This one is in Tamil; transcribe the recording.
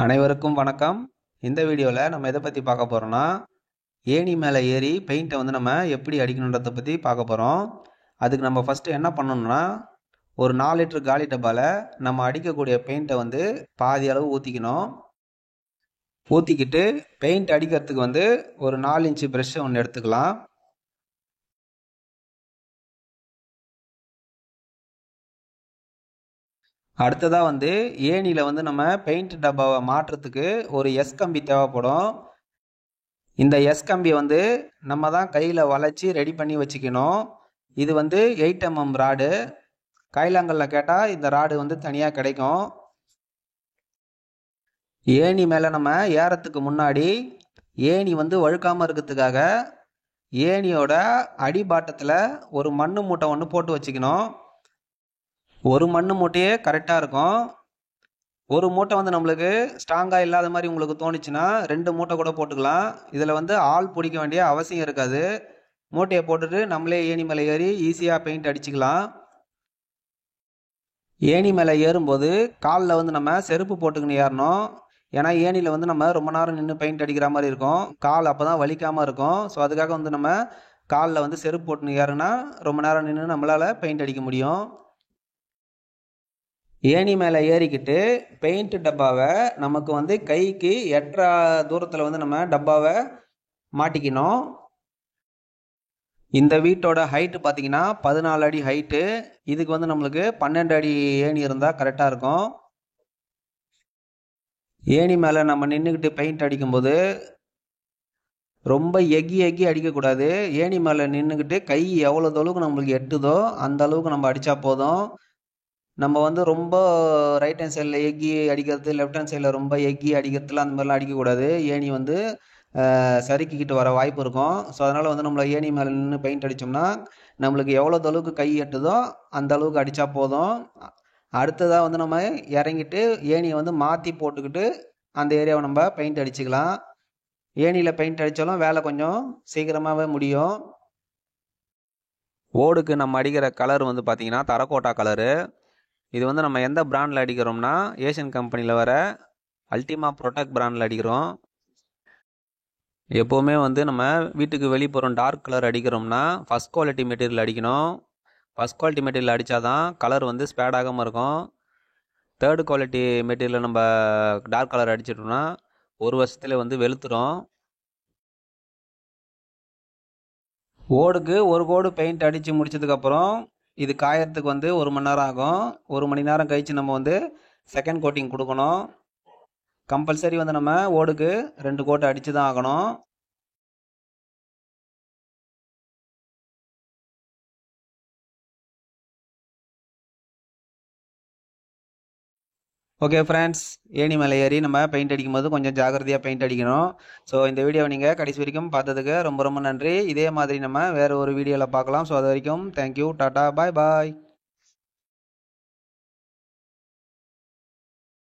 அனைவருக்கும் வணக்கம். இந்த வீடியோவில் நம்ம எதை பற்றி பார்க்க போகிறோம்னா, ஏணி மேலே ஏறி பெயிண்ட்டை வந்து நம்ம எப்படி அடிக்கணுன்றதை பற்றி பார்க்க போகிறோம். அதுக்கு நம்ம ஃபஸ்ட்டு என்ன பண்ணணும்னா, ஒரு 4 லிட்டர் காலி டப்பாவில் நம்ம அடிக்கக்கூடிய பெயிண்ட்டை வந்து பாதி அளவு ஊற்றிக்கணும். ஊற்றிக்கிட்டு பெயிண்ட் அடிக்கிறதுக்கு வந்து ஒரு 4 இன்ச்சு ப்ரெஷ்ஷை ஒன்று எடுத்துக்கலாம். அடுத்ததாக வந்து ஏணியில் வந்து நம்ம பெயிண்ட் டப்பாவை மாற்றுறதுக்கு ஒரு எஸ் கம்பி தேவைப்படும். இந்த எஸ் கம்பியை வந்து நம்ம தான் கையில் வளைச்சி ரெடி பண்ணி வச்சுக்கணும். இது வந்து 8 mm ராடு. கைலாங்கல்ல கேட்டால் இந்த ராடு வந்து தனியாக கிடைக்கும். ஏணி மேலே நம்ம ஏறத்துக்கு முன்னாடி ஏணி வந்து வழுக்காமல் இருக்கிறதுக்காக ஏணியோட அடிபாட்டத்தில் ஒரு மண் மூட்டை ஒன்று போட்டு வச்சுக்கணும். ஒரு மண் மூட்டையே கரெக்டாக இருக்கும். ஒரு மூட்டை வந்து நம்மளுக்கு ஸ்ட்ராங்காக இல்லாத மாதிரி உங்களுக்கு தோணுச்சுன்னா 2 மூட்டை கூட போட்டுக்கலாம். இதில் வந்து ஆள் பிடிக்க வேண்டிய அவசியம் இருக்காது. மூட்டையை போட்டுட்டு நம்மளே ஏணி மேலே ஏறி ஈஸியாக பெயிண்ட் அடிச்சுக்கலாம். ஏணி மேலே ஏறும்போது காலில் வந்து நம்ம செருப்பு போட்டுக்கின்னு ஏறணும். ஏன்னா ஏணியில் வந்து நம்ம ரொம்ப நேரம் நின்று பெயிண்ட் அடிக்கிற மாதிரி இருக்கும். கால் அப்போ தான் வலிக்காமல் இருக்கும். ஸோ அதுக்காக வந்து நம்ம காலில் வந்து செருப்பு போட்டுன்னு ஏறுனா ரொம்ப நேரம் நின்று நம்மளால் பெயிண்ட் அடிக்க முடியும். ஏணி மேலே ஏறிக்கிட்டு பெயிண்ட் டப்பாவை நமக்கு வந்து கைக்கு எட்டுற தூரத்தில் வந்து நம்ம டப்பாவை மாட்டிக்கணும். இந்த வீட்டோட ஹைட்டு பார்த்தீங்கன்னா 14 அடி ஹைட்டு. இதுக்கு வந்து நம்மளுக்கு 12 அடி ஏணி இருந்தால் கரெக்டாக இருக்கும். ஏணி மேலே நம்ம நின்றுக்கிட்டு பெயிண்ட் அடிக்கும்போது ரொம்ப எக்கி அடிக்கக்கூடாது. ஏணி மேலே நின்றுக்கிட்டு கை எவ்வளோ அளவுக்கு நம்மளுக்கு எட்டுதோ அந்த அளவுக்கு நம்ம அடித்தா போதும். நம்ம வந்து ரொம்ப ரைட் ஹேண்ட் சைடில் எக்கி அடிக்கிறது, லெஃப்ட் ஹேண்ட் சைடில் ரொம்ப எக்கி அடிக்கிறதுலாம் அந்த மாதிரிலாம் அடிக்கக்கூடாது. ஏணி வந்து சறுக்கிக்கிட்டு வர வாய்ப்பு இருக்கும். ஸோ அதனால் வந்து நம்மளை ஏணி மேலே நின்று பெயிண்ட் அடித்தோம்னா நம்மளுக்கு எவ்வளோ அளவுக்கு கை எட்டுதோ அந்த அளவுக்கு அடித்தா போதும். அடுத்ததாக வந்து நம்ம இறங்கிட்டு ஏணியை வந்து மாற்றி போட்டுக்கிட்டு அந்த ஏரியாவை நம்ம பெயிண்ட் அடிச்சுக்கலாம். ஏணியில் பெயிண்ட் அடித்தாலும் வேலை கொஞ்சம் சீக்கிரமாகவே முடியும். ஓடுக்கு நம்ம அடிக்கிற கலர் வந்து பார்த்திங்கன்னா தரக்கோட்டா கலரு. இது வந்து நம்ம எந்த பிராண்டில் அடிக்கிறோம்னா ஏஷியன் கம்பெனியில் வர அல்டிமா ப்ரொடெக்ட் பிராண்டில் அடிக்கிறோம். எப்போவுமே வந்து நம்ம வீட்டுக்கு வெளிப்புறம் டார்க் கலர் அடிக்கிறோம்னா ஃபஸ்ட் குவாலிட்டி மெட்டீரியல் அடிக்கணும். ஃபஸ்ட் குவாலிட்டி மெட்டீரியல் அடித்தா தான் கலர் வந்து ஸ்பேட் ஆகாமல் இருக்கும். தேர்டு குவாலிட்டி மெட்டீரியலில் நம்ம டார்க் கலர் அடிச்சிட்டோம்னா ஒரு வருஷத்துல வந்து வெளுத்துடும். ஓடுக்கு ஒரு கோடு பெயிண்ட் அடித்து முடிச்சதுக்கப்புறம் இது காயறதுக்கு வந்து 1 மணி நேரம் ஆகும். 1 மணி நேரம் கழித்து நம்ம வந்து செகண்ட் கோட்டிங் கொடுக்கணும். கம்பல்சரி வந்து நம்ம ஓடுக்கு 2 கோட்டை அடித்து தான் ஆகணும். ஓகே ஃப்ரெண்ட்ஸ், ஏணி மேலே ஏறி நம்ம பெயிண்ட் அடிக்கும்போது கொஞ்சம் ஜாகிரதையாக பெயிண்ட் அடிக்கணும். ஸோ இந்த வீடியோவை நீங்கள் கடைசி வரைக்கும் பார்த்ததுக்கு ரொம்ப ரொம்ப நன்றி. இதே மாதிரி நம்ம வேறு ஒரு வீடியோவில் பார்க்கலாம். ஸோ அது வரைக்கும் தேங்க்யூ, டாட்டா, பாய் பாய்.